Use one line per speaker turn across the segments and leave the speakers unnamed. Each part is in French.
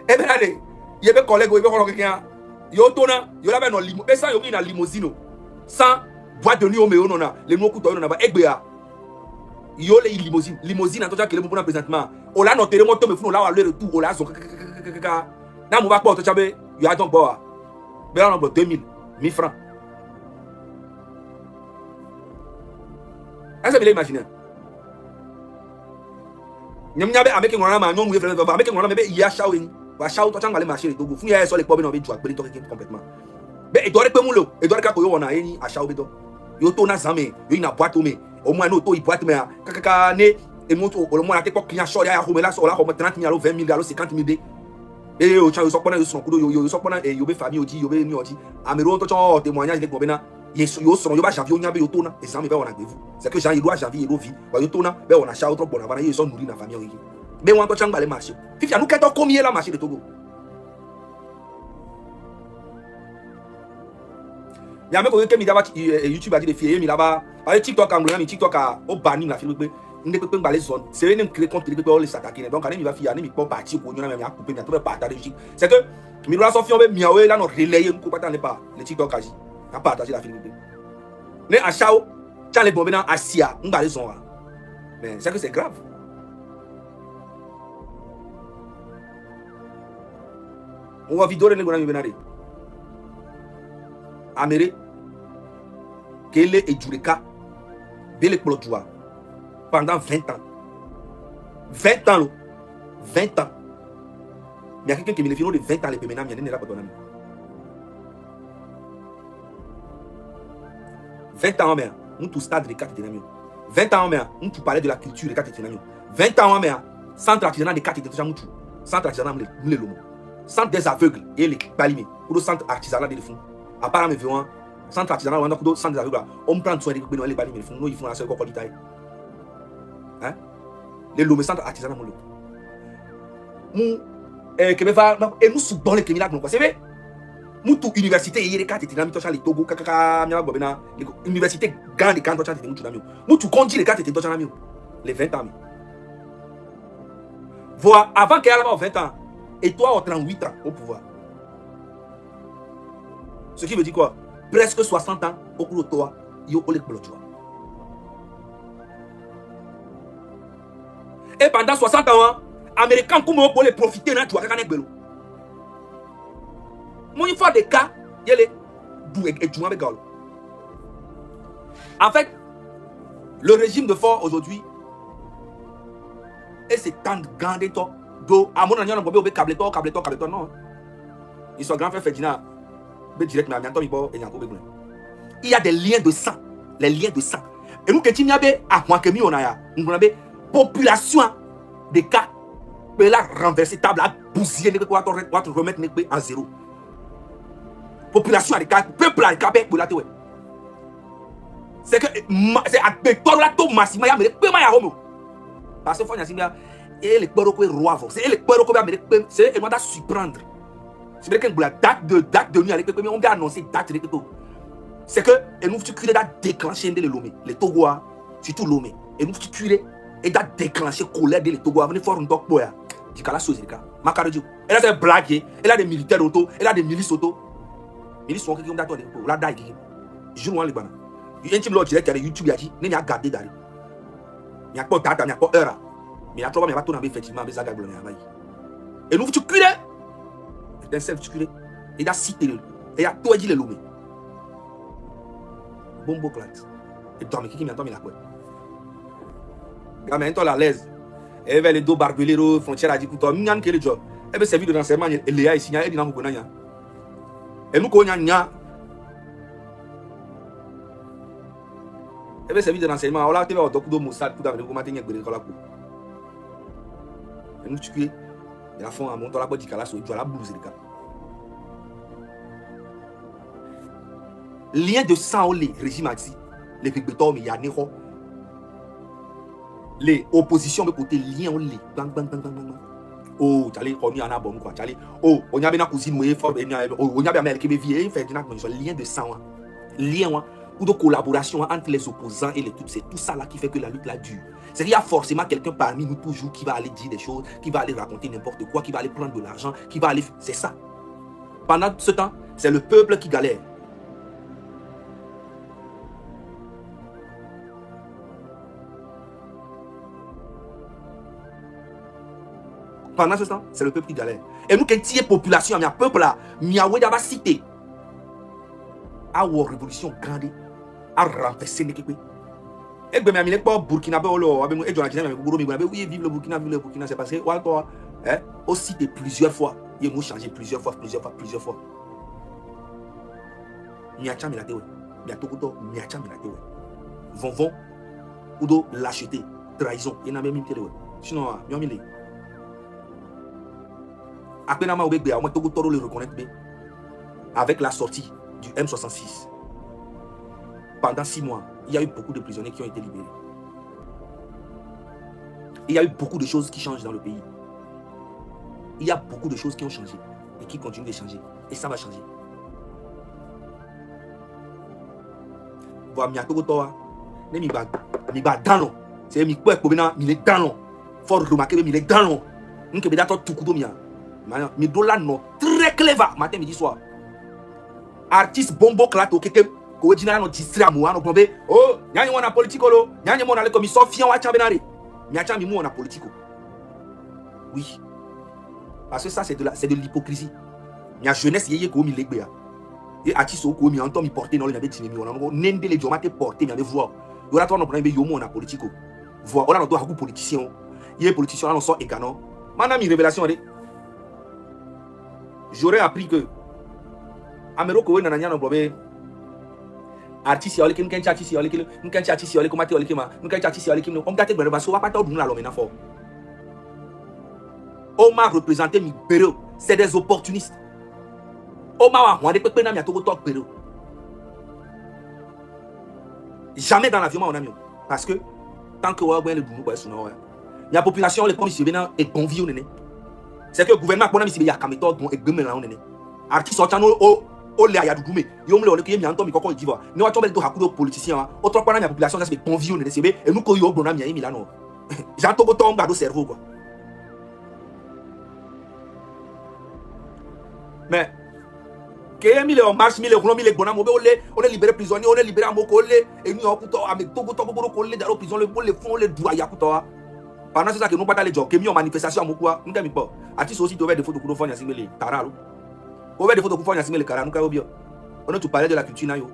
Et bien, il y a des collègues, il y a quelqu'un. Il y a un limousine. Et ça, il y a une limousine. Sans boîte de nuit, on a les mots coûteux, on a Egbea. Il y a les limousines. Limousine, en tout cas, qui est le bon présentement. On l'a noté, on a le retour, on l'a son. N'a pas de chabe, il y a donc boa. Mais on a 2000, 1000 francs. Est-ce que vous imaginez? Nous avons avec un homme, nous avons avec un homme, il y a Shaoin. Wachao to changa le marché de Togo. Fou ya so le pobe no be jouer complètement. Mais il doit être mon lot. Il doit être ko yo na eni achao beto. Yo to na zame, yo na boîte me. Au moins no to i boîte me kaka ne e moto au moins te ko client short ya ko me la so la ko 30 000 20 000 50 000 de. Et yo cha yo so pona yo so kudo yo so pona yo be famille oji yo be ni oji. Amero to cho témoignage de ko be na. Yo so yo ba janvier on yabe yo to na. Et ça me be on a vous. C'est que Jean il doit janvier il vie. Ba yo to na be on a chao trop bon avant yo so nourrir na famille oji. Mais on entend le marché. Fifia, nous qu'est-ce combien la marché de Togo? Il y a même quelqu'un qui m'a dit YouTube a dit des filles, mais là-bas, avec TikTok, mais TikTok a banni la fille. Il ne peut pas les zones. C'est un créé compte qui les attaquer. Donc, il va faire, il va partir pour nous, il va couper, il va partager. C'est que, mais nous avons fait miaoué, là, nous relayons, nous ne pas les TikTok agi. Il a partagé la fille. Mais à Chao, quand les bombes dans Asia, nous allons les zones. Mais c'est que c'est grave. On va vidéo les gouvernements benari. Amérique, Kele et Djureka, Bele Plojoa, pendant 20 ans. 20 ans, 20 ans. Mais il y a quelqu'un qui me dit de 20 ans, les péménams, il y a des là pour ton ami. 20 ans, mais on tout stade de 4 états. 20 ans, mais on tout parler de la culture de 4 états. 20 ans, mais centre artisanal de 4 états. Centre artisanal de l'homme. Centre des aveugles et les balimés pour le centre artisanal de fond. Apparemment, centre artisanal, on a d'autres centres des aveugles. On prend soin des balimés, ils font la seule qualité. Hein? Les lomes centre artisanal, et nous sommes dans les criminels. C'est vrai? Nous, toute université, il y a des cartes de Tinami, les Togo, l'université gagne des cartes de Tinami. Nous, tout conduit les cartes de Tinami. Les 20 ans. Voilà, avant qu'elle ait 20 ans. Et toi, en 38 ans au pouvoir. Ce qui veut dire quoi? Presque 60 ans au cours de toi, il y a Oleg Bolotjoa. Et pendant 60 ans, Américains, comment pour les profiter de toi? Moi, il faut des cas, il y a les en fait, le régime de force aujourd'hui, et c'est tant de garder toi. À mon avis, on peut câbler non. Ils sont grands frères Ferdinand. Il y a des liens de sang. Les liens de sang. Et nous, quand on a une population de cas, mais là, renverser table, à bousiller, on va remettre en zéro. Population de cas, peuple de cas, c'est que c'est à tout massivement, il y a des homo. Parce que et les peurs que roi c'est les peurs que c'est et moi da surprendre c'est vrai que la date de nuit avec on va annoncer date de tout c'est que et nous tu curer da déclencher les lomé les togois surtout lomé et nous tu curer et da déclencher colère des togois venir faire un doc boya du cas la chose cas macarodio et là c'est blague et là des militaires auto et là des milices auto milices sont qui ont d'attendre pour la daille je nous en Liban du intime lord direct sur YouTube il a dit n'est a garder d'aller il y a pas date il y a pas heure. Mais la troupe, on a effectivement des agables. Et nous, tu cules. Et d'un seul, tu cules. Et il a cité le. Et il a tout dit le lomé. Bon beau clat. Et toi, mais qui m'entend, il a quoi? Gamin, toi, la l'aise. Et vers les deux barbelés, frontières, a dit, toi, m'yan, quel job. Et bien, c'est vu de l'enseignement, et Léa, ici, il y a un peu de temps. Et nous, connaissons. Et bien, c'est vu de l'enseignement. On a été au docteur Moussad pour avoir commenté une bonne école. Et nous tuer et la fond en montant la boîte du calasso et la blouse les gars. Lien de sang les régimes axi les pépétons mais il y a néro les oppositions de côté lien les bang bang bang bang bang. Oh t'allais on y en a bon quoi t'allais oh on y a bien la cousine moi fort on y a bien mère qui me vie fait dina lien de sang lien ou de collaboration entre les opposants et les trucs. C'est tout ça là qui fait que la lutte là dure. C'est qu'il y a forcément quelqu'un parmi nous toujours qui va aller dire des choses, qui va aller raconter n'importe quoi, qui va aller prendre de l'argent, qui va aller... C'est ça. Pendant ce temps, c'est le peuple qui galère. Pendant ce temps, c'est le peuple qui galère. Et nous, quand il y a population, il y a peuple là, il y a une cité. À la révolution grande, à renverser les Kékoué. Et bien, il y a pas Burkina Faso, oui, vive le Burkina, c'est parce que, aussi de plusieurs fois, il a changé plusieurs fois. Miacha Milate, Miatokoto, Miacha Milate, Vont, ou de l'acheter, trahison, il n'a même pas mis. Sinon, il y a mis. Après, il y a le reconnaître avec la sortie du M66. Pendant 6 mois, il y a eu beaucoup de prisonniers qui ont été libérés. Il y a eu beaucoup de choses qui changent dans le pays. Il y a beaucoup de choses qui ont changé et qui continuent de changer. Et ça va changer. Voilà, c'est il est dans l'eau. Il faut remarquer qu'il est dans l'eau. Il est dans l'eau. Mais dola non très clever matin midi soir artiste bombo clato keke ko dina no distrait mo no bombe oh nyanya wana politico lo nyanya mo na le commission fian wa chambenari nyacha mi mo na politico oui parce que ça c'est de l'hypocrisie nya jeunesse yeye ko mi legbe et artiste ko mi anto mi porter no le na betini mi wona no nende le joma te porter mi ave voir yo la to no prendre be yo mo na politico voir on a no to haku politicien yé politicien on sort égano mana mi révélation de j'aurais appris que Amero Kowe Nananya no blobé artiste yole kim kencha artiste yole kim kencha artiste yole komate yole kima kencha artiste yole kim on gâte bere baso wa pata odun la lo mena fort on m'a représenté mi bero c'est des opportunistes on m'a wa de pepe na mi atoko tok bero jamais dans l'avion on a mis parce que tant que wa le dunu ba suna wa la population les comme si bena et convie on c'est que le gouvernement a mis ya kameto don egbeme la on artiste otano o le aya dudume yo mle ole ke mi anto mi kokko diva ne wa tombe do hakudo politicien o trop na mi population ça c'est convie on c'est be e nu ko yo gbona mi là non j'en to boton gba do cerveau quoi mais que mi le en marche mi le ron mi le gbona mo be on est libéré prisonnier on est libéré amoko le e nu okuto avec togo ko le dans prison le fond le dou aya kuto pendant ça que nous pas les gens qui mis en manifestation amoko nous mi pas artiste aussi doit des photos pour faire signer les taralo on va des photos pour faire signer les caras nous ka bien on a tout parlé de la culture na yo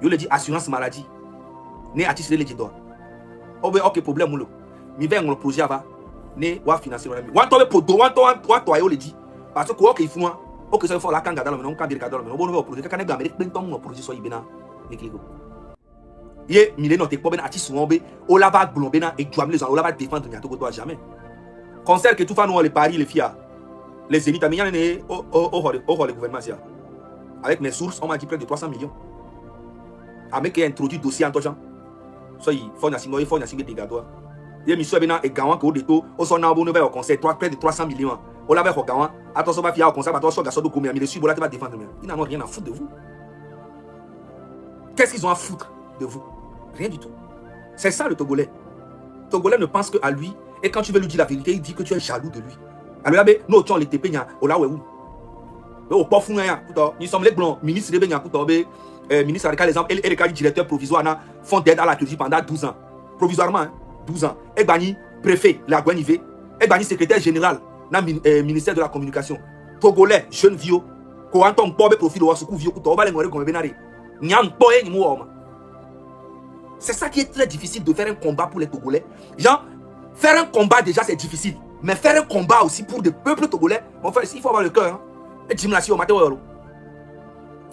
le dit assurance maladie né artiste le dit toi on veut aucun problème mo mi ben on projet va né wa financer on wa to be podo wa to yo le dit parce que quoi qu'il faut OK ça faut la kanga dans le non kan dire cadre on bon projet kan ga Amérique plein ton projet so ibena nikliko ye mi le no te po ben artiste on be o la va glomber na et doit les gens on la va défendre nyato ko jamais concert que tout fa nous les paris les filles les zénith amien né au le gouvernement ça avec mes sources on m'a dit près de 300 millions avec qui a introduit dossier en gens so il faut na singo des gars ye mi so be na e gawan ko de to o so na bo no be au concert près de 300 millions on la va au gawan attention va fier au concert attention gaso do combien mi suivre là tu vas défendre ils n'en ont rien à foutre de vous qu'est-ce qu'ils ont à foutre de vous rien du tout c'est ça le Togolais ne pense que à lui. Et quand tu veux lui dire la vérité, il dit que tu es jaloux de lui. Alors, nous, tu as les TP, on l'a où? Au pas fou, nous sommes les blancs, ministre de Bénin, ministre avec les et le cadre directeur provisoire, font d'aide à la Turquie pendant 12 ans. Provisoirement, 12 ans. Et Bani, préfet, la Guanivé, et Bani, secrétaire général, ministère de la communication. Togolais, jeune vieux, quand on peut profil ou soukou vieux, on va les mourir comme Benari. C'est ça qui est très difficile de faire un combat pour les Togolais. Genre, faire un combat déjà c'est difficile. Mais faire un combat aussi pour des peuples togolais, bon, il faut avoir le cœur. Et Jim Lassi au Mateo.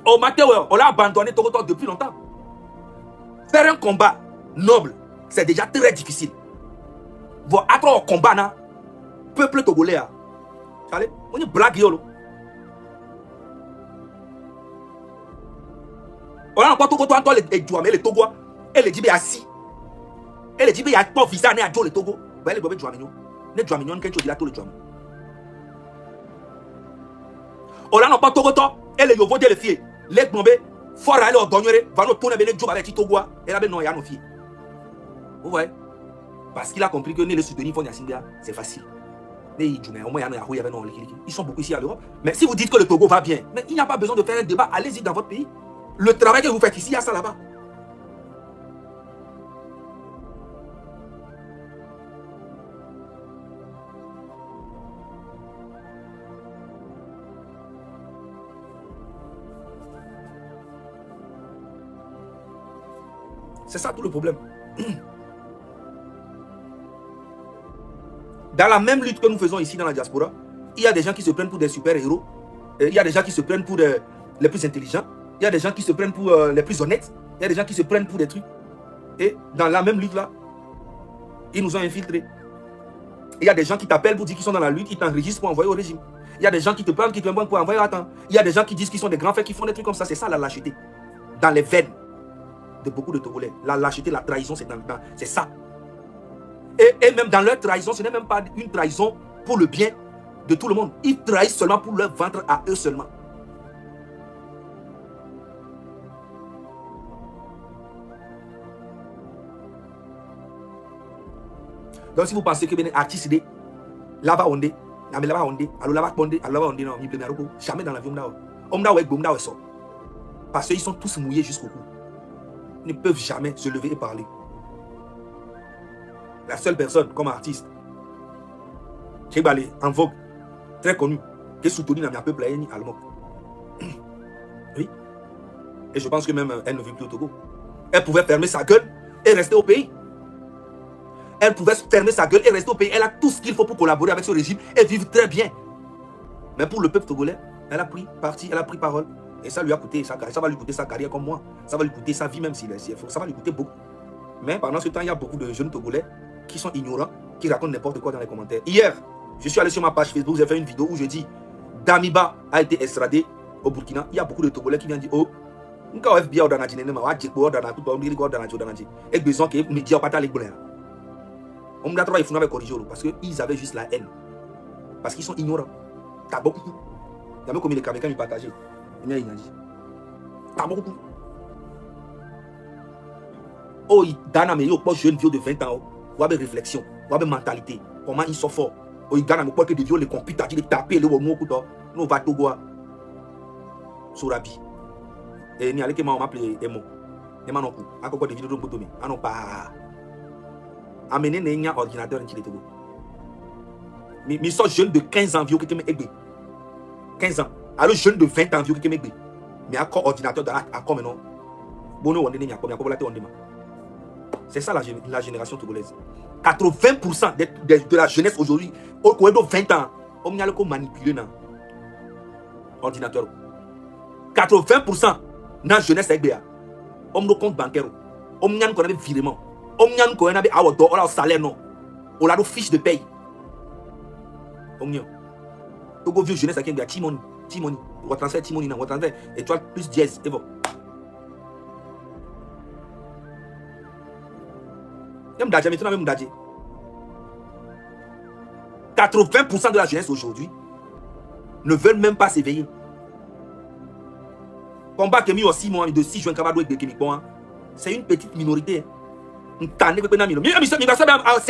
Au Mateo, on l'a abandonné Togo depuis longtemps. Faire un combat noble, c'est déjà très difficile. Voir après un combat, na, peuple togolais, allez, on est blague yolo. On a encore Togo, les Togo, et les Djibé assis. Et les Djibé, il y a pas visa, né à Joe le Togo. Vous allez le Djouamignon. Ne Djouamignon, qu'est-ce que tu dis là, tout le Djouamignon. On a pas Togo, et les Yovo de les filles. Les Gnombe, Fora aller au donner, va nous tourner avec job avec Titogoa. Et là, ben non, il y a nos filles. Vous voyez? Parce qu'il a compris que le soutenir Fonia Simbia, c'est facile. Ils sont beaucoup ici à l'Europe. Mais si vous dites que le Togo va bien, mais il n'y a pas besoin de faire un débat. Allez-y dans votre pays. Le travail que vous faites ici, il y a ça là-bas. C'est ça tout le problème. Dans la même lutte que nous faisons ici dans la diaspora, il y a des gens qui se prennent pour des super-héros. Il y a des gens qui se prennent pour les plus intelligents. Il y a des gens qui se prennent pour les plus honnêtes. Il y a des gens qui se prennent pour des trucs. Et dans la même lutte là, ils nous ont infiltrés. Il y a des gens qui t'appellent pour dire qu'ils sont dans la lutte, ils t'enregistrent pour envoyer au régime. Il y a des gens qui te parlent, qui te demandent pour envoyer à temps. Il y a des gens qui disent qu'ils sont des grands frères, qui font des trucs comme ça. C'est ça la lâcheté. Dans les veines de beaucoup de Togolais. La lâcheté, la trahison, c'est ça. Et même dans leur trahison, ce n'est même pas une trahison pour le bien de tout le monde. Ils trahissent seulement pour leur ventre à eux seulement. Donc si vous pensez que les artistes lava ondé, lava ondé, alors lava ondé, alors lava ondé, non, jamais dans la vie parce qu'ils sont tous mouillés jusqu'au cou. Ils ne peuvent jamais se lever et parler. La seule personne comme artiste qui est en vogue, très connu, qui est soutenu dans un peuple allemand. Oui. Et je pense que même elle ne vit plus au Togo. Elle pouvait fermer sa gueule et rester au pays. Elle pouvait fermer sa gueule et rester au pays. Elle a tout ce qu'il faut pour collaborer avec ce régime et vivre très bien. Mais pour le peuple togolais, elle a pris parti, elle a pris parole. Et ça lui a coûté sa carrière. Ça va lui coûter sa carrière comme moi. Ça va lui coûter sa vie même s'il est faux. Ça va lui coûter beaucoup. Mais pendant ce temps, il y a beaucoup de jeunes Togolais qui sont ignorants, qui racontent n'importe quoi dans les commentaires. Hier, je suis allé sur ma page Facebook, j'ai fait une vidéo où je dis Damiba a été extradé au Burkina. Il y a beaucoup de Togolais qui viennent dire, oh, nka FBI au Danadji nema wa jekbo au Danadji tout on dit au Danadji et besoin que média pas les bonheur. On m'a trouvé il faut avec corriger parce que ils avaient juste la haine. Parce qu'ils sont ignorants. T'as beaucoup. T'as même comme les Camerounais partagé. Il y a dit. T'as beaucoup. Oh, Dana mais yo pas jeune vieux de 20 ans. Ou avec réflexion, ou avec mentalité. Comment ils sont forts. Oh, il Dana mais pas que des vieux les computers, ils taper le mot couteau. Nous va Togo. Sourabi. Et ni allez que m'a appelé Emo. Emo non coup. À quoi des vidéos de Botomi. Ah non pas. Amener un ordinateur dans le Togo. Mais sont jeunes de 15 ans vieux qui me aident. 15 ans. Alors jeune de 20 ans vieux qui me aident. Mais à quoi ordinateur dans à quoi maintenant? Bono on est n'y a pas on demande. C'est ça la génération togolaise. 80% de la jeunesse aujourd'hui, au coin de 20 ans, on y a le manipuler dans ordinateur. 80% de la jeunesse est bien. On a compte bancaire. On y a un virement. On y a un salaire non. On a une fiche de paye. On y a. Togo vieux jeunesse qui est bien. Timoni. On va transférer Timoni. On va transférer étoile plus 10. Et bon. Même Dadja, maintenant même Dadja. 80% de la jeunesse aujourd'hui ne veulent même pas s'éveiller. Combat que mis au 6 mois de 6 juin, c'est une petite minorité. C'est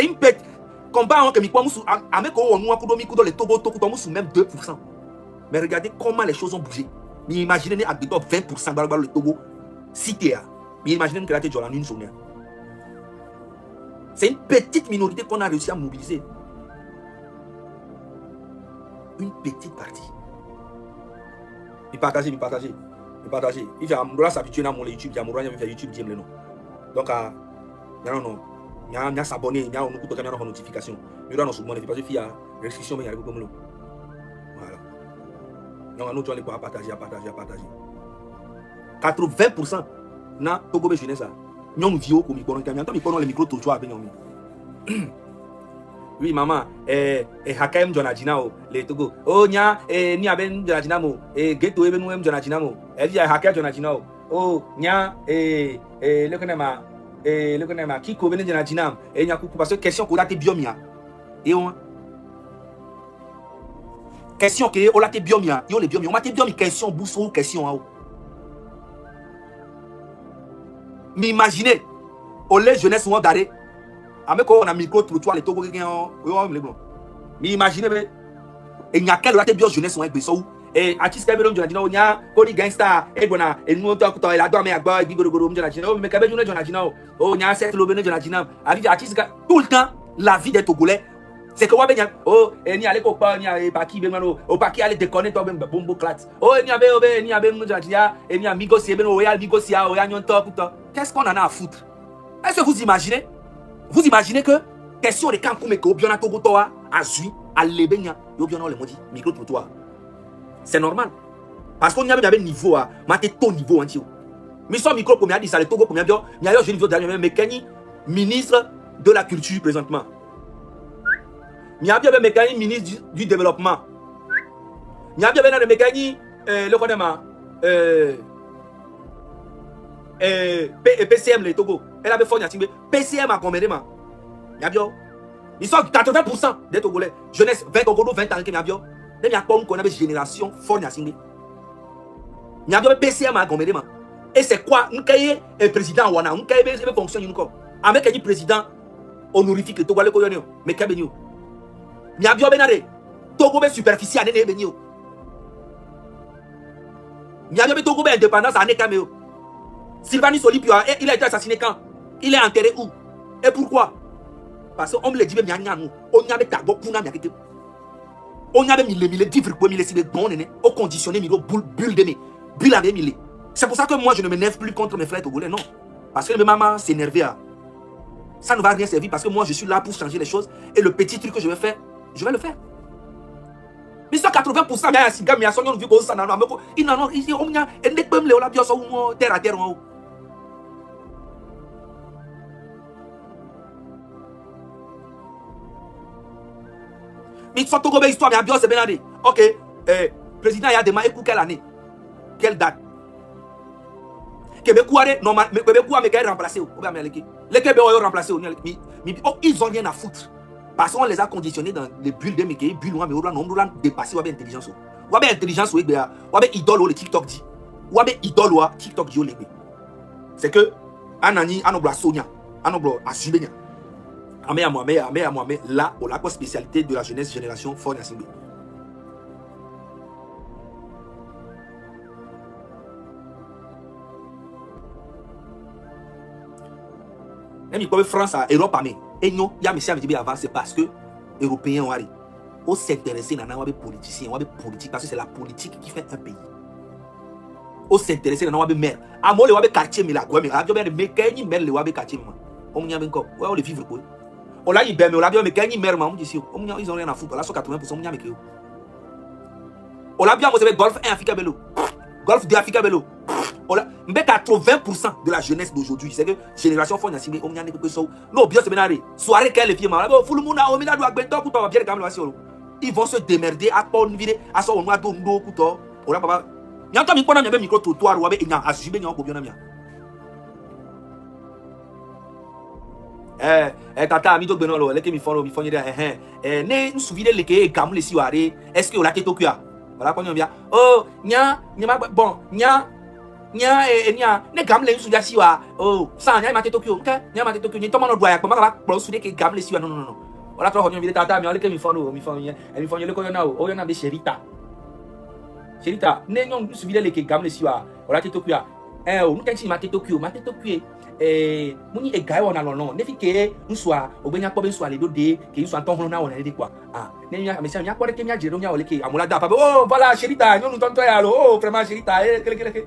une petite. Combat que les Togo sous même 2%. Mais regardez comment les choses ont bougé. Mais imaginez à 20% dans le Togo, cité. Mais imaginez que la tête de une journée. C'est une petite minorité qu'on a réussi à mobiliser. Une petite partie. Il partage. Il va s'habituer à mon YouTube, il va faire YouTube, donc, non. Il y a s'abonner, il y a une notification. Il y a une parce qu'il y a restriction, mais il y a beaucoup de voilà. Donc, nous, on va partager. 80% na Togo jeunesse. Nous vivons comme les micros tout oui, maman, Hakem Jonadinao, les Togo. Oh, nya, ni aben Jonadinamo, Geto Ebenum Jonadinamo, Elia Hakem Jonadinao. Oh, nya, le Konema, qui couvre Jonadinam, et Nyaku, parce que question qu'on a été biomia. Et on. Question que on a été biomia, yo les biomia, on a été biomia, question, boussou, question. m'imaginez, au les jeunesse sont d'arrêt. Avec on a micro trottoir les Togo qui ont m'imaginez, et il y a quelle autre bio jeunesse sont un peu ça. Et artiste qui veut dire on y a Cody Gangsta et bona et nous talk to la dame et agba gigoro Jonathan mais kabe Jonathan oh nya set lo bene Jonathan avec artiste tout le temps la vie des Togolais c'est que wabenya oh et ni aller ko pa ni e pa ki be mano o pa ki aller déconner to be bombo clat oh ni abe Jonathan et ni amigo si be no ya amigo si ya o ya nyon talk to qu'est-ce qu'on en a à foutre? Est-ce que vous imaginez que question de quand comme que obiona Togo to a azui à lebenya yo biona le modi micro trottoir. C'est normal. Parce qu'on y avait un niveau, maté ton niveau entier. Mais son micro, comme il a dit, ça le Togo, comme il a dit, il y a un niveau dernier, mais Kenny, ministre de la culture présentement. Il y a bien un mécanique ministre du développement. Il y a bien un mécanique, le condamnement, PCM, le Togo. Elle avait fait un PCM à combien de temps? Il y a bien. Ils sont 80% des Togolais. Jeunesse, 20 Togolais, 20 ans, il y a bien. Il y a pas une génération forte à Singé. Il y a un PCM à Gomédema. Et c'est quoi? Nous avons un président Wana, nous avons une fonction avec un président honorifique Togo le Koyonio, mais Kabenio. Il y a bien Benade, Togo est superficiel à Benio. Il y a bien Togo indépendance à Nekameo. Sylvanus Olipio, il a été assassiné quand? Il est enterré où? Et pourquoi? Parce qu'on me l'a dit, on y a des tabous pour nous. On y avait mis les livres pour les cibles bon au conditionné mille bulle de mes bulle avec mille. C'est pour ça que moi je ne m'énerve plus contre mes frères togolais, non. Parce que mes mamans s'énerver, ça ne va rien servir parce que moi je suis là pour changer les choses et le petit truc que je vais faire, je vais le faire. Mais ça 80% mais si gars mais son vu que ça n'a pas il n'en a ici on y a et ne peut me le la bio so terre à terre. Mais faut Togo histoire mais bien c'est bien dit. OK, président il y a démarré pour quelle année? Quelle date? Québec normal Québec mais quel remplacer au bien les Québec ont remplacé ils ont rien à foutre parce qu'on les a conditionnés dans les bulles de Mickey bulles mais on a dépassé ou bien intelligence ou bien intelligence ou bien idole le TikTok dit ou bien idole ou TikTok dit c'est que anani anobla sonia anobla asubenya amé à moi là on la spécialité de la jeunesse génération fort Yasimbe. Même comme France à Europe et non il y a monsieur avait dit avant c'est parce que européens ont arrivé on s'intéresser dans les politiciens on politique parce que c'est la politique qui fait un pays on s'intéresser dans les maires à moi les quartier mais la quoi mais radio mais quel maire les quartier on y a encore ouais on les vivre quoi on l'a dit ben mais on l'a bien mais quel maire on dit ici ils ont rien à foutre là sur 80% on y a mais on l'a bien vous savez golf 1 Africa Bello golf 2 Africa Bello. Mais 80% de la jeunesse d'aujourd'hui, c'est que génération fond Yasimbe, on y a des choses. Non, bien c'est bien. Soirée qu'elle est fière, ils vont se démerder à ton vidéo, à son noix d'eau, couteau. On a pas. Il y a encore un micro trottoir ou avec un azubé, il y a un problème. Tata, ami donc Benoît, les qui me font ne nous souvenez les qui gamou les soirées. Est-ce que on a été Tokyo? Voilà quand on vient. Oh, nya bon, nya ne gamle su ya siwa oh sa nya mate Tokyo nya mate Tokyo ni to mono doya ko maka pro su de ke gamle siwa non wala to honyo bi tata mi ole ke mi fonu le ko yona o yona be Sherita ne nyon su bi le ke gamle siwa wala te Tokyo o nu kenchi mate Tokyo muni e gai wona non ne fi ke nswa obenya ko be nswa le do de ke nswa ton hono na wona de kwa ne nya me sia nya ko de ke nya jero nya ole ke amula da pa oh voilà Sherita nyon ton to ya lo oh vraiment Sherita kele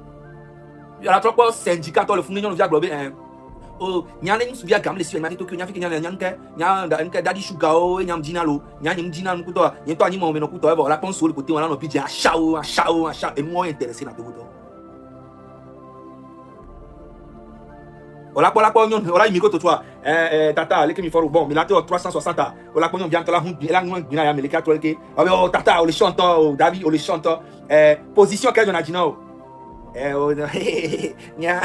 il y a trop de syndicats le fond de globé oh nyane ni subia gamle si mate Tokyo nyafiki nyane nyanke dadi sugar o nyam dinalo nyanyim dinalo kuto nyento animo me no kuto e la pense le côté on a no bidja chao et moi intéressé na Togo ola nyon ola miko to toi tata le ke mi foro bon mi la te 360 ola nyon bien to la hun la nyon bina ya me le 4 ke oh tata o le chanteur David o le chanteur position que on a dit non nya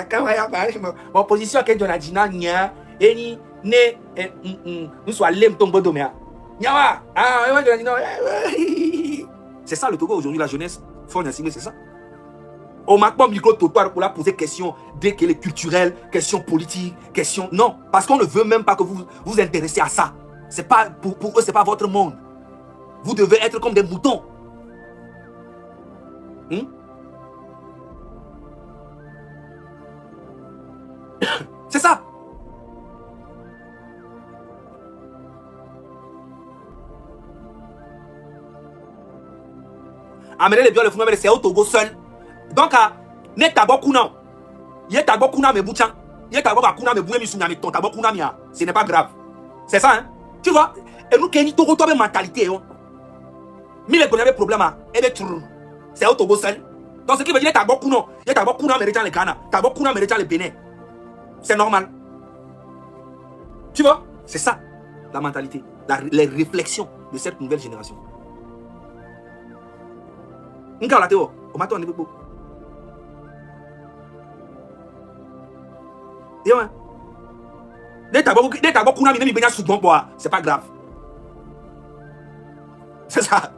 kawaya ba mo position que Jonathan nya eni ne nous soit lem tombe do mea nya c'est ça le Togo aujourd'hui la jeunesse fort Yasimbe c'est ça On m'a pas micro trottoir pour la poser question dès qu'elle est culturelle, question politique, question... Non, parce qu'on ne veut même pas que vous vous intéressez à ça. C'est pas, pour eux, c'est pas votre monde. Vous devez être comme des moutons. C'est ça. Amener les biens, le fou, c'est au Togo seul. Donc, ne t'abonne pas. Il y a t'abonne pas mais bouchan. Il y a t'abonne pas me boué mi sounya mais ton t'abonne pas mia. Ce n'est pas grave. C'est ça, hein. Tu vois. Et nous, Kenny Togo, toi, mentalité, hein. Mais les connaît problème, et c'est au Togo seul. Donc, ce qui veut dire, t'abonne pas, il y a t'abonne pas méritant les Ghana. T'abonne pas méritant les Bénin. C'est normal. Tu vois. C'est ça, la mentalité, les réflexions de cette nouvelle génération. C'est pas grave. C'est ça.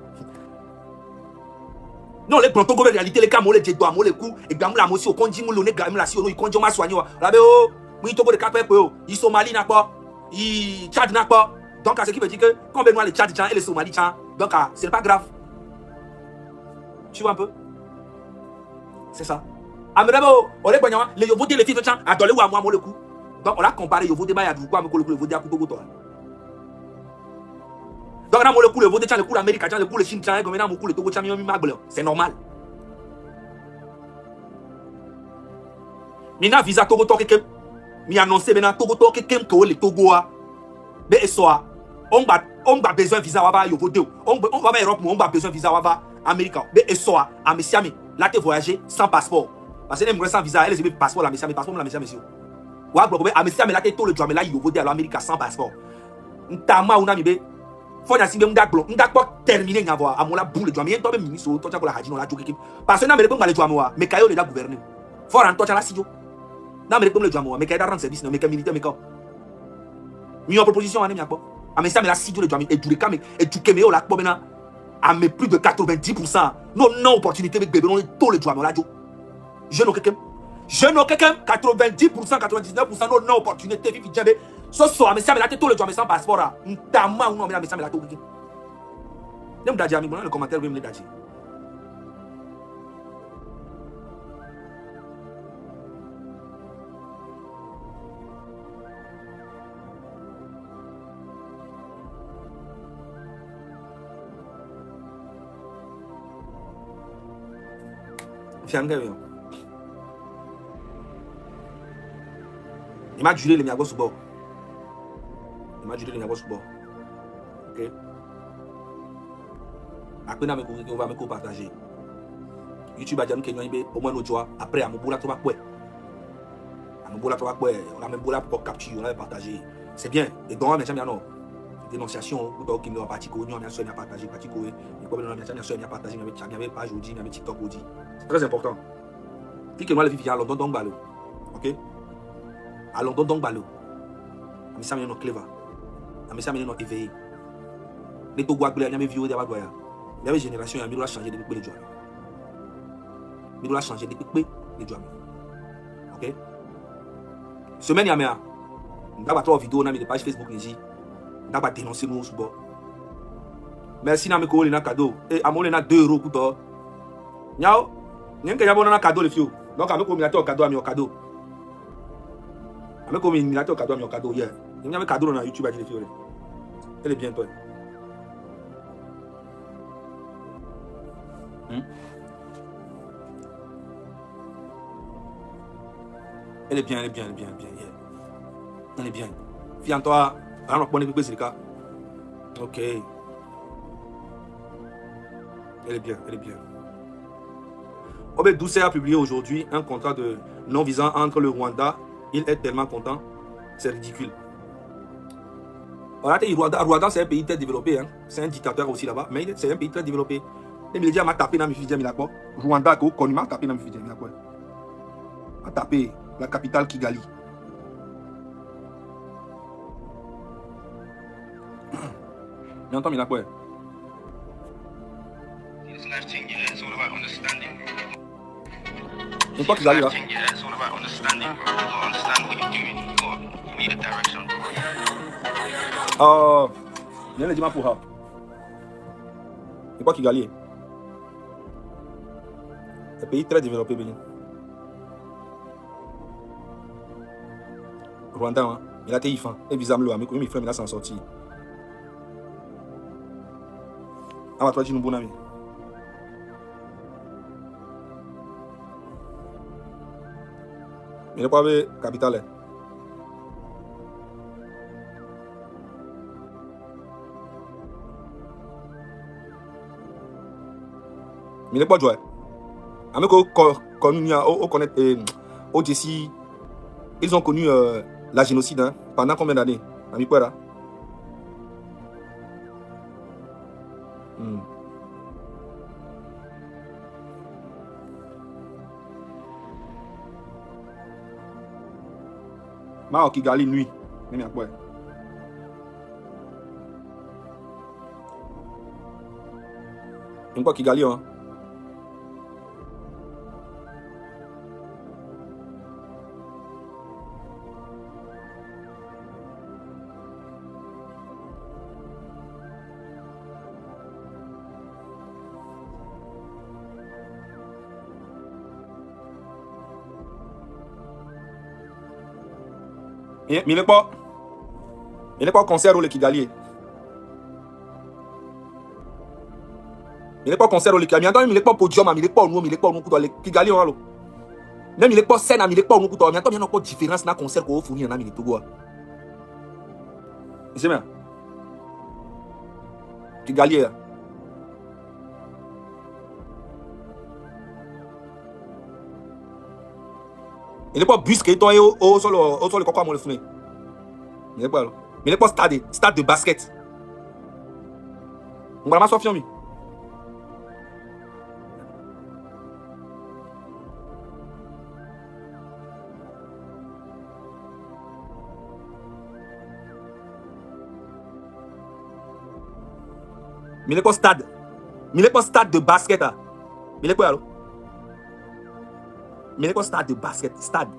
Non, les plantos comme réalité, les camons, les dédois, les coups, et gamou la motion, qu'on dit moulon, les gamou la siono, ils conduisent ma soigné. Là, oh, oui, togo de capé, ils Somalie n'a pas, ils Tchad n'a pas. Donc, ce qui veut dire que, quand on les Tchad et les Somalie, donc, c'est pas grave. Tu vois un peu? C'est ça. Les votés, les filles, attendez, ou à moi, le coup. Donc, on a comparé, les votés, il y a du coup, le voté à couteau. Donc, on a le coup, le voté, le coup, l'Amérique, le coup, le Chine, le coup, le Togo, c'est normal. Maintenant, visa Togo, mi annoncé maintenant Togo, que le Togo, mais soit, on a besoin de visa, on va Europe, on a besoin de visa, on va Amérique, mais soit, à Messiami, là, tu voyager sans passeport. Parce que les sans visa, elle est passeport, la Messiami, passeport, la Messiami, monsieur. Ouais, à Messiami, là, tu es tout le droit, mais là, il y a l'Amérique sans passeport. Ntama, on a mis, faut y simbe m'dak pas terminer n'avoir à mon la boule de mais toi même ministre toi pour la hadino la joki parce que na me pas le droit moi mais kayo le da gouverner faut rentrer la studio na me pas le droit moi mais kayo da rendre service mais kayo militaire mais quoi mi proposition ane mi akpo a me ça me la studio le droit et du cas et du kemeo la akpo maintenant à me plus de 90% non opportunité avec bébé non tout le droit la radio je n'ai quelqu'un 90% 99% non opportunité vivi djembe so so mais ça me la tout le droit mais sans passeport là ntama ou non mais ça me la tout kiki nem dadji ami bon le commentaire même le dadji fianga yo il m'a juré le miago sous bord. Il m'a juré le miago sous bord. Ok. Après, on va me partager. YouTube a dit que nous au moins l'autre jour. Après, à mon boulot, tu vas quoi? À mon boulot, tu vas quoi? On a même boulot pour capturer, on a partagé. C'est bien. Et donc, on a jamais non. Dénonciation, ou qui me va partir, nous on a soigné à partager, partir courir. Et comme on a soigné à partager, il y avait page aujourd'hui, il y avait TikTok aujourd'hui. C'est très important. Puis que moi, le vivre à London, donc balo. Ok? À London, donc balo. Mais ça m'a clever. Mais ça m'a éveillé. Les Togo il y a mes vieux d'abord. Il y avait génération, il y a changé depuis les jours. Il doit changer depuis les jours. Ok? Semaine, il y a mes. On a trois vidéos, on a mis des pages Facebook ici. On a dénoncé nous sous bord. Merci, na me ko na cadeau. Et à mon na 2 euros pour toi. Nyao, n'y a pas cadeau les filles. Donc, à me communiquer cadeau à mes cadeaux. Avec comme il a cadeau à mon cadeau hier. Il y a un cadeau dans YouTube à les filles. Elle est bien toi. Elle est bien. Elle est bien. Fille en toi, on va prendre le cas. Ok. Elle est bien. Obed Doucet a publié aujourd'hui un contrat de non-visant entre le Rwanda. Il est tellement content. C'est ridicule. Rwanda, c'est un pays très développé. Hein. C'est un dictateur aussi là-bas. Mais c'est un pays très développé. Les médias m'ont tapé dans mes fidèles. Rwanda, qu'on m'a tapé dans mes fidèles. M'a tapé la capitale Kigali. Mais entends, il a quoi? Une fois qu'il arrive là.
Yeah, it's all about understanding, bro. You gotta understand what you're doing. You need a direction, bro.
Viens le dire pour ça. Une fois qu'il gagne. C'est un pays très développé, Bénin. Rwanda, hein? Il a été ifan. Et bizarre, mais il fait, il s'en sortir. Ah, toi, tu nous bon ami. Il n'est pas avec capital. Il n'est pas joué. Avec OJC, ils ont connu la génocide hein, pendant combien d'années? Ami quoi là? Ma Kigali nuit. Mais à quoi? Une fois Kigali hein. Il n'est pas concert au Kigali. Il n'est pas concert au Kigali. Il n'est pas podium, il n'est pas nous, il n'est pas nous le Kigali. Même il n'est pas scène, il n'est pas nous il n'y a pas différence dans le concert qu'on fournit dans le Togo. C'est bien. Kigali. Il n'est pas bus qui est au sol le coco à mon founé. Il n'est pas là. Il n'est pas stade de basket. On va m'asseoir fier. Il n'est pas stade. Il n'est pas stade de basket. Il n'est pas là. Mais il n'est pas stade de basket, stade.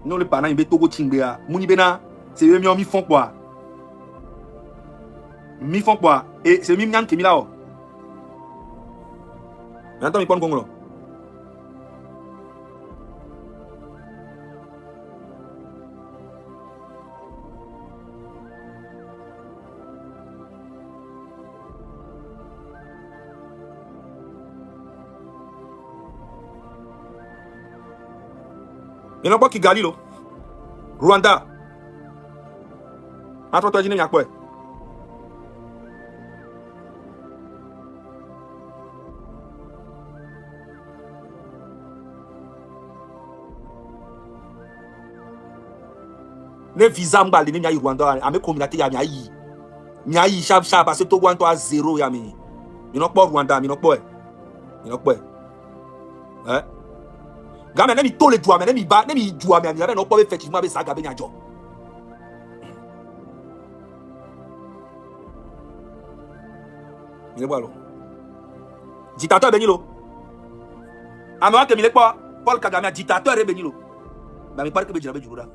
Non, les parents, ils veulent Togo Tchimbéa. Mouni Bena, c'est eux qui font quoi? Ils font quoi? Et c'est eux qui sont là. Maintenant, ils prennent Congo. Il n'y a pas Kigali, Rwanda. Entre toi, il y a quoi? Les visas, il y a Rwanda, il y a communauté, il y a chab parce que Togo à zéro. Il n'y a pas Rwanda, il n'y a pas. Il n'y a pas. Hein? Gamin nem tole doa mais nem ba nem doa mais avait non pas effectivement avec ça gabe nyajo. Il est bon. Dictateur Benilo. Amant que il est pas Paul Kagame dictateur et Benilo. Mais il parle que Benjamin Djouda.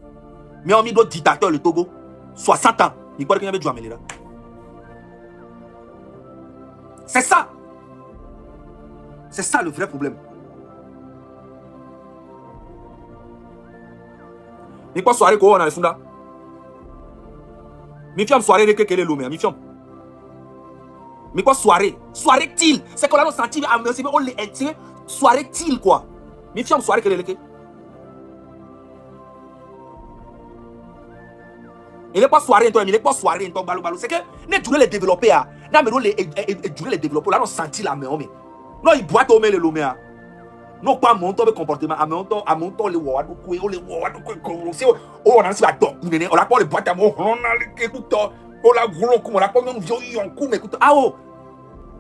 Mais on mis d'autres dictateurs le Togo 60 ans, il parle qu'il y avait Djouameli là. C'est ça. C'est ça le vrai problème. Mi pas soirée qu'on a le funda. Mi fiam soirée que quel est l'homme, mi fiam. Mi pas soirée til, c'est qu'on a senti à me on les intérêt soirée til quoi. Mi fiam soirée que les il n'est pas soirée toi, il n'est pas soirée toi balo c'est que ne durer les développer à na me les durer les développer là on senti la mais non il boit au le l'homme non pas mon temps de comportement à mon temps les wad ko les wad ko c'est on a ça donc on a pas les boîtes à mon on a écoute on la gros comme on a pas même vieux yon coup mais écoute ah oh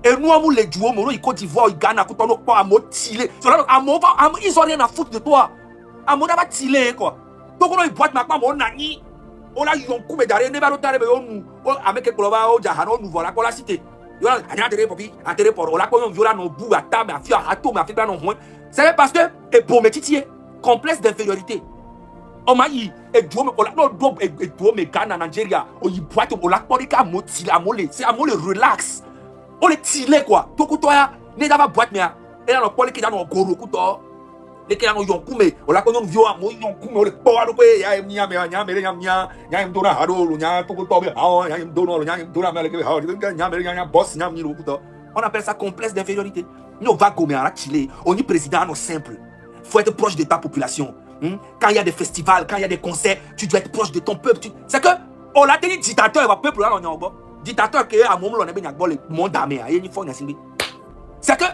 et nous on les jouer mon il Côte d'Ivoire il Ghana écoute on pas à motiler à mon ils ont rien à foutre de toi à mon va tiler quoi donc on boîte maintenant mon nani on a yon coup mais derrière ne va rotar on avec que va au jahano nous voilà pour la cité Yo la anya tere popi, atere por ola ko yon viola no bu ata me afia ato me afia no hoin. C'est parce que et pour me titier complexe d'infériorité. On m'a dit et do me ola no do et do me Ghana Nigeria, o yi boite ola porika moti amole, c'est amole relax. On le tile quoi. Toko toya ne dava boite me et là no porika no goro kuto. Les qui ont yonkume, on l'a connu vieux à moi yonkume, on le poids de paix, y'a nya m'dona haro, nya toko tobe, y'a m'dona meleke, nya boss, nya m'nilo kuto. On appelle ça complexe d'infériorité. Nous va gommer à la Chile, on est président non simple. Faut être proche de ta population. Quand il y a des festivals, quand il y a des concerts, tu dois être proche de ton peuple. C'est que on l'a tenu dictateur, le peuple là on y a dictateur qui est à mon moment on est bien le monde d'armée, il y a une fois on a signé. C'est que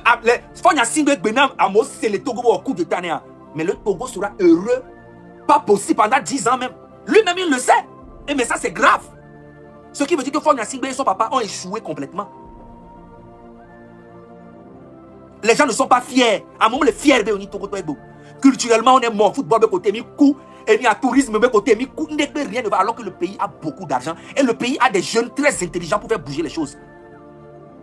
c'est le Togo au coup d'État. Mais le Togo sera heureux, pas possible pendant 10 ans même. Lui-même, il le sait. Et mais ça, c'est grave. Ce qui veut dire que Fonya Singbe et son papa ont échoué complètement. Les gens ne sont pas fiers. À un moment, les fiers de Togo. Culturellement, on est mort. Football, de côté, mi coup. Et il y a tourisme, de côté, mi coup. Rien ne va alors que le pays a beaucoup d'argent. Et le pays a des jeunes très intelligents pour faire bouger les choses.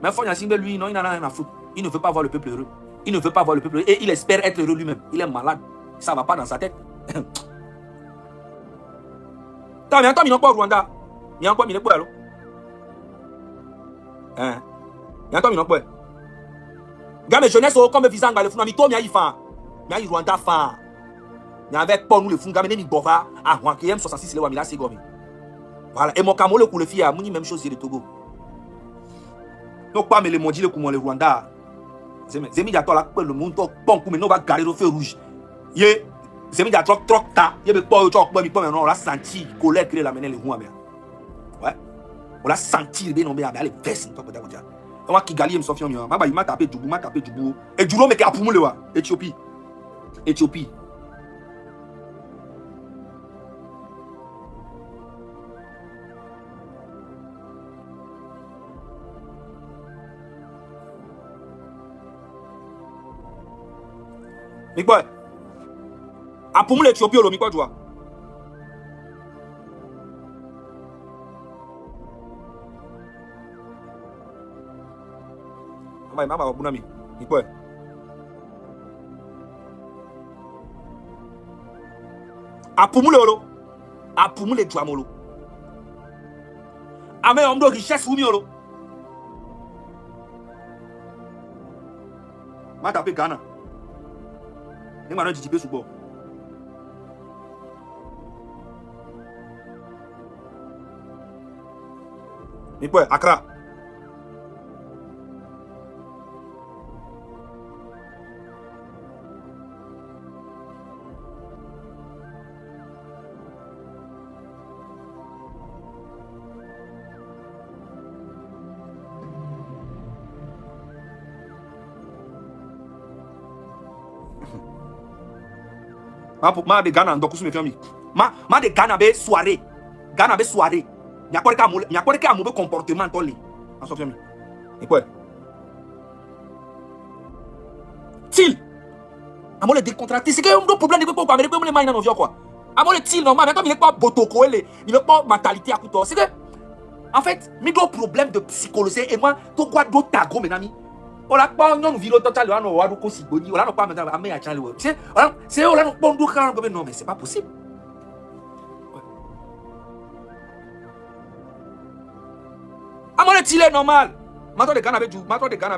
Mais Fonya Singbe, lui, non, il n'en a rien à foutre. Il ne veut pas voir le peuple heureux. Il ne veut pas voir le peuple heureux. Et il espère être heureux lui-même. Il est malade. Ça ne va pas dans sa tête. T'as bien, il n'y a pas au Rwanda. Il y a encore il n'y a pas. Il y a encore il n'y a pas. Gars, mes jeunesse, comme visa, le fou, il y a Ifa. Il y a Rwanda, fa. Il y a avec pas nous le fou, gars, mais il y a Bova. Ah, Rwanda, il y a 66, il y a Segomi. Voilà. Et mon camo, le coup, le fille, il y a même chose, c'est le Togo. Donc, pas mais le monde, le coup, le Rwanda. C'est mis à toi là, le monde, bon, mais nous va garer au feu rouge. C'est mis à toi, ta. Il y a pas de choc, mais on l'a senti, colère qui l'a mené les roues. Ouais. On l'a senti, bien, on va aller vers on va Kigali, me sortir, il m'a tapé Djoubou, Et Djoubou, mais qui a pour moi, Éthiopie. Mais quoi? A pour moi l'Éthiopie, mais quoi tu vois? Mais quoi? A pour moi l'Olo, a pour moi les Djamolo. A mais on doit richesse ou mieux. Ma tapé Ghana. Et maintenant, tu peux sous bord. Mais quoi, Accra. Ma de Ghana donc me famille ma de Ghana be soirée il y a quoi que mauvais comportement toli en son famille et quoi til amo le décontracté c'est que un problème de quoi américain les mains dans quoi amo le til normal mais comme il est pas botoko il est pas mentalité à couteau c'est que en fait mais gros problème de psychologie et moi to quoi d'autre tago mes amis on l'a pas non vidéo total on va ko sigoni on l'a pas maintenant amé à channel c'est on l'a pas bon quand non mais c'est pas possible à mon est normal maintenant de Ghana du maintenant de Ghana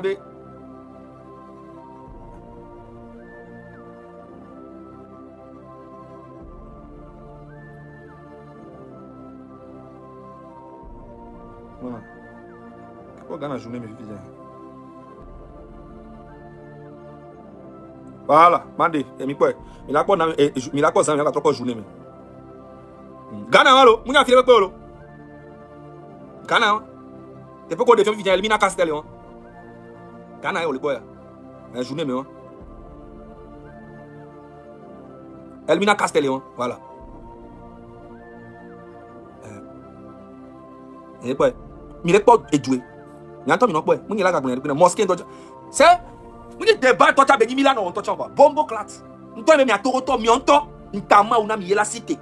voilà quoi Ghana journée mais vite. Voilà, mandé, et mi quoi? Il a quoi ça, il a trop journée mais. Ghana allo, mon a filé quoi? Ghana. T'es pas quoi de faire vite éliminer Castellon. Ghana le quoi? Un journée mais. Eliminer Castellon, voilà. Et quoi? Il est pas joué. Il entend non quoi? Mon il a gagné, mosquée c'est il débat toi tu as on touche quoi bombo clat toi même y a toroto mionto ntama ou na mi la cité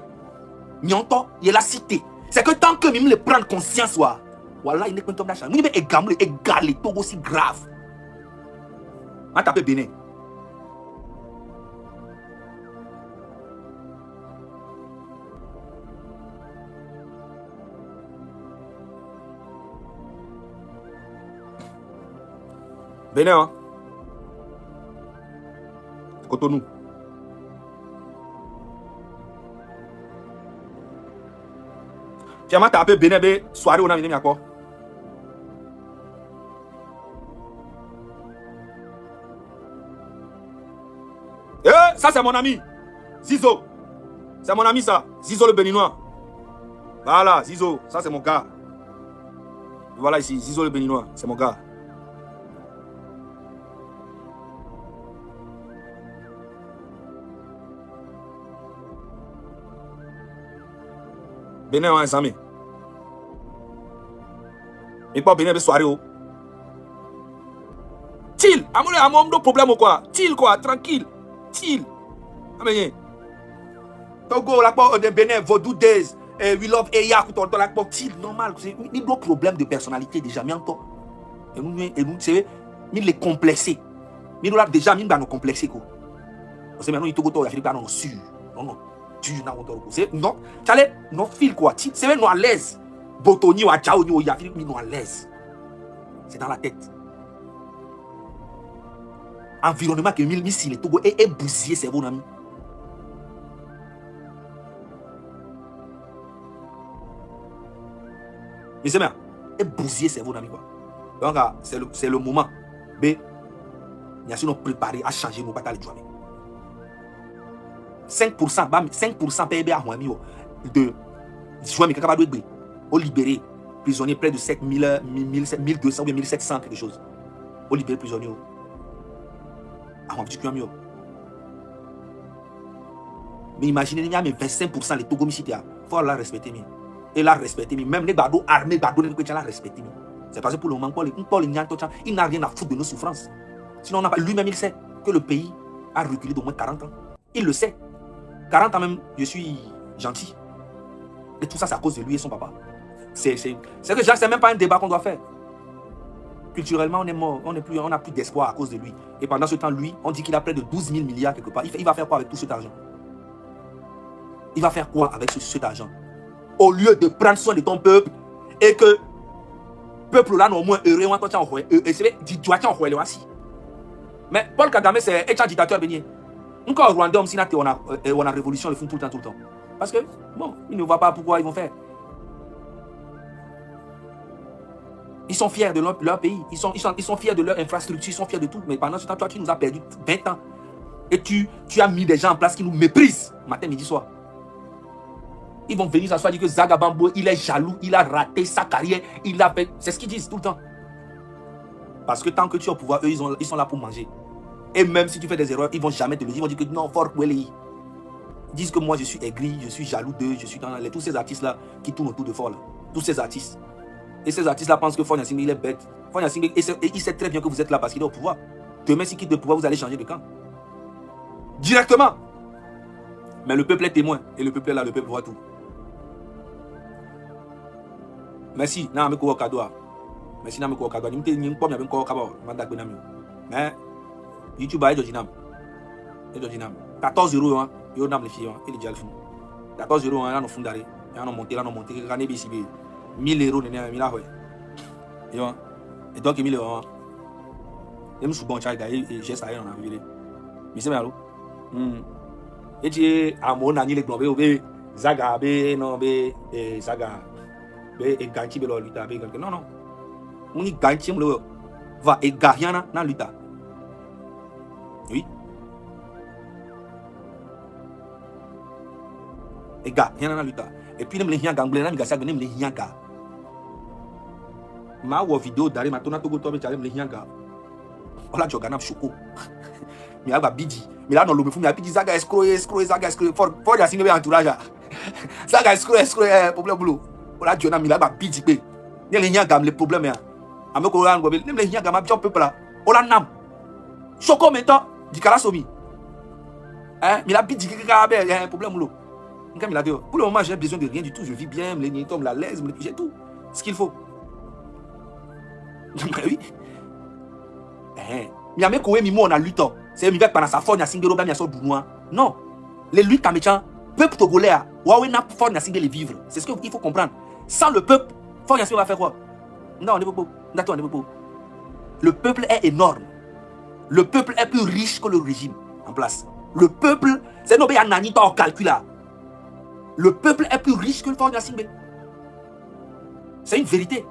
mionto y la cité c'est que tant que même le prendre conscience Voilà, il n'est pas un d'achat. Nous, mais égalé, tout aussi grave. On a tapé Bénin. Bénin, hein? Cotonou. Tu as tapé Bénin, soirée, on a mis à quoi? Ça c'est mon ami Zizo. C'est mon ami ça. Zizo le béninois. Voilà, Zizo. Ça c'est mon gars. Voilà ici, Zizo le béninois. C'est mon gars. Bénin un examen. Et pas Bénin de soirée. Chill. À mon problème ou quoi? Chill quoi, tranquille. Chill. Amenye. Togo, la part de Bénin, Vodou Days, We Love Eya, la part chill, normal. Ni nos problèmes de personnalité déjà, mais encore. Et nous, c'est ni les complexer. Ni nous là déjà, ni nous complexer quoi. Parce que maintenant, il Togo, il y a Philippe, non, sûr. Non, tu n'as pas c'est non. T'allais, non, fil quoi. C'est même nous à l'aise. Botoni ou à Tchao, il y a Philippe, nous à l'aise. C'est dans la tête. Environnement que mille si le Togo est bousillé, c'est bon ami. Mais c'est bien, est bousillé, c'est bon ami quoi. Donc c'est le moment. Mais il y a sinon préparé à changer nos batailles de joie. 5% PIB à Moami de joie mais capable de au libérer prisonniers près de 7000, 1200 ou 1700 quelque chose. Au libérer prisonniers. Mais imaginez, il y a 25% les Togo il faut la respecter. Et la respecter. Même les badauds armés, badauds, ils la respecter. C'est parce que pour le moment, il n'a rien à foutre de nos souffrances. Sinon, lui-même, il sait que le pays a reculé d'au moins 40 ans. Il le sait. 40 ans même, je suis gentil. Et tout ça, c'est à cause de lui et son papa. C'est que c'est même pas un débat qu'on doit faire. Culturellement, on est mort, on n'a plus d'espoir à cause de lui. Et pendant ce temps, lui, on dit qu'il a près de 12 000 milliards quelque part. Il va faire quoi avec tout cet argent? Il va faire quoi avec cet argent? Au lieu de prendre soin de ton peuple et que le peuple là, au moins, heureux, mais Paul Kagame, c'est un dictateur béni. Encore au Rwanda, on a révolution, ils font tout le temps. Parce que, bon, ils ne voient pas pourquoi ils vont faire. Ils sont fiers de leur pays, ils sont fiers de leur infrastructure, ils sont fiers de tout. Mais pendant ce temps, toi, tu nous as perdu 20 ans. Et tu as mis des gens en place qui nous méprisent, matin, midi, soir. Ils vont venir s'asseoir et dire que Zagabambo, il est jaloux, il a raté sa carrière, il a fait... C'est ce qu'ils disent tout le temps. Parce que tant que tu es au pouvoir, eux, ils sont là pour manger. Et même si tu fais des erreurs, ils ne vont jamais te le dire. Ils vont dire que non, fort, ils disent que moi, je suis aigri, je suis jaloux d'eux, je suis dans tous ces artistes-là qui tournent autour de Fort, là. Tous ces artistes. Et ces artistes-là pensent que Fort Gnassingbé, il est bête. Fort Gnassingbé, il sait très bien que vous êtes là parce qu'il est au pouvoir. Demain, s'il quitte le pouvoir, vous allez changer de camp. Directement. Mais le peuple est témoin. Et le peuple est là, le peuple voit tout. Merci. Non, mais quoi cadeau. Merci, non, mais quoi cadeau. Mais YouTube a Dodinam. 14 euros, hein. Yo nam les filles, et les dialfins. 14 euros, hein, là, nous fondaré. Là, nous monté, 1000 euros, nous avons mis là. Et donc, 1000 euros. Et nous sommes bons, et j'ai ça, on a vu. Mais c'est mal. Et tu à mon année, les globes, Zaga, non, Zaga, et Ganti, non, non. On y gagne, va et Gariana dans l'État. Oui. Et gars, il y en a dans l'État. Et puis, les gens ganglés, les gens ganglés, les gens gars. Ma vidéo d'arrêt, ma tournée, les gens gars. Voilà, tu as choco. Mais il y a bidi. Mais là, dans le fond, il y a bidi, Zaga escroc, Zaga escroc. Faut y assigner un entourage. Zaga escroc, problème boulot. Voilà, tu as mis là, bidi. Les gens gars, les problèmes. Avec les gens gars, ma bien peuple là. On a nam. Choco maintenant, du calasomi. Hein, mais la bidi, il y a un problème boulot. Pour le moment, j'ai besoin de rien du tout. Je vis bien, les tombes, la laise, j'ai tout. Ce qu'il faut. Oui. Mi ame kowe mi mo na lutte. C'est mi vek pendant sa forne à singero ba mi aso dounois. Non. Les luttes kamechan, peuple togolais, wawe n'a forne à singero les vivre. C'est ce qu'il faut comprendre. Sans le peuple, forne à singero va faire quoi? Non, on ne peut pas. Le peuple est énorme. Le peuple est plus riche que le régime en place. Le peuple, c'est non bien nani en calcul là. Le peuple est plus riche que le forne à singero. C'est une vérité.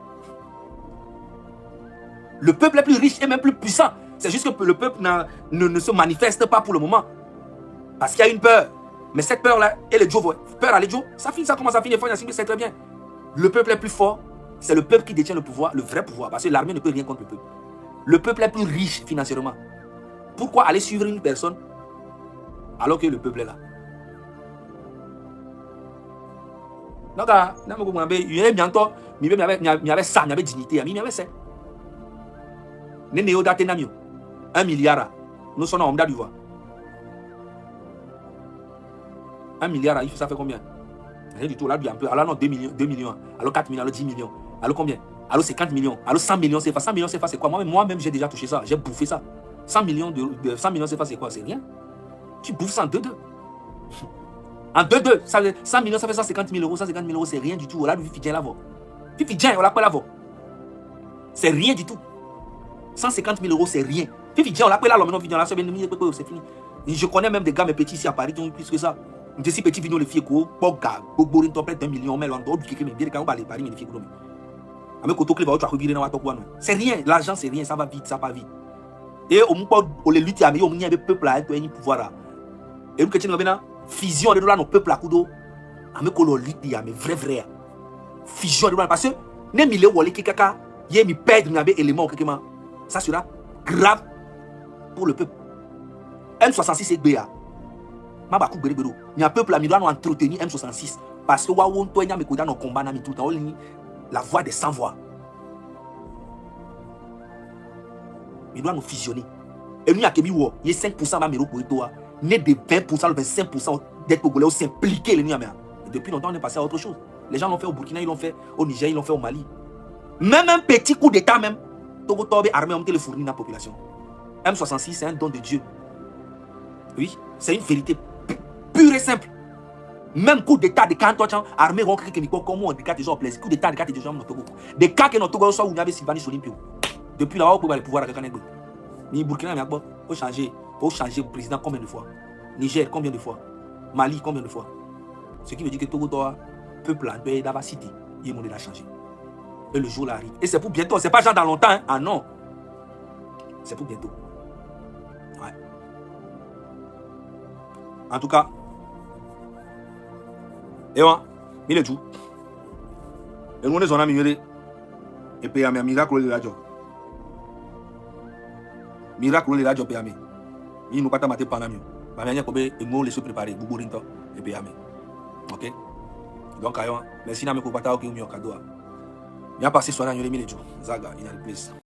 Le peuple est plus riche et même plus puissant. C'est juste que le peuple ne se manifeste pas pour le moment. Parce qu'il y a une peur. Mais cette peur-là, et le Joe, peur à Joe, ça commence à finir, c'est très bien. Le peuple est plus fort, c'est le peuple qui détient le pouvoir, le vrai pouvoir. Parce que l'armée ne peut rien contre le peuple. Le peuple est plus riche financièrement. Pourquoi aller suivre une personne alors que le peuple est là? Donc, il y avait bientôt, il y avait ça, il y avait dignité, il y avait ça. Nénéo d'Athénamio, 1 milliard. Nous sommes en Côte d'Ivoire. 1 milliard, ça fait combien? Rien du tout. Là, un peu. Alors, non, 2 millions. Alors, 4 millions, alors 10 millions. Alors, combien? Alors, 50 millions. Alors, 100 millions, c'est pas. 100 millions, c'est pas, c'est quoi? Moi-même, j'ai déjà touché ça. J'ai bouffé ça. 100 millions, 100 millions, c'est pas, c'est quoi? C'est rien. Tu bouffes ça en 2-2. En 2-2. 100 millions, ça fait 150 000 euros. 150 000 euros, c'est rien du tout. Là, Fifi là-bas. Fifi, on l'appelle là-bas. C'est rien du tout. 150 000 euros, c'est rien. Fifi, on l'appelle là, c'est fini. Je connais même des gars, mes petits ici à Paris, qui ont eu plus que ça. Je suis petit, les filles, c'est rien, l'argent c'est rien, ça va vite, ça va vite. Et on les lutte, on y a des peuples à un pouvoir. Et nous, fusion de nos peuples à Kudo, on lutte, mais vrai. Fusion de parce que, ne mille wole kaka, yé mi perdre mes éléments, ça sera grave pour le peuple. M66 est BA. Il y a un peuple qui doit entretenir M66 parce que la voix des sans voix. Il doit nous fusionner. Et nous, il y a 5% pour toi. Né de 20%, le 25% d'être congolais s'impliquer. Depuis longtemps, on est passé à autre chose. Les gens l'ont fait au Burkina, ils l'ont fait au Niger, ils l'ont fait au Mali. Même un petit coup d'état, même, Togo Tobe, armée, on te le fournit dans la population. M66, c'est un don de Dieu. Oui, c'est une vérité pure et simple. Même coup d'état de 40 ans, armée, on crée que comment on décate des gens plaisir. Coup d'état de 4 gens, des cas que notre Togo soit où il y avait Sylvanis Olympio. Depuis là-haut, pour le pouvoir avec un égo. Ni Burkina, il faut changer le président combien de fois? Niger, combien de fois? Mali, combien de fois? Ce qui veut dire que Togo doit, peuple doit d'avoir cité, il a changé. Et le jour là arrive. Et c'est pour bientôt, c'est pas genre dans longtemps. Hein? Ah non. C'est pour bientôt. Ouais. En tout cas, et on, il est tout. Et nous, on a mis et puis, un miracle de la job. Miracle de la job, il nous pas maté pendant mieux. Et nous, les se préparer, Bouborinto, et puis, ok? Donc, merci, n'a pas cadeau. Bien passé, soirée, il y a les jours. Zaga, il y a le plaisir.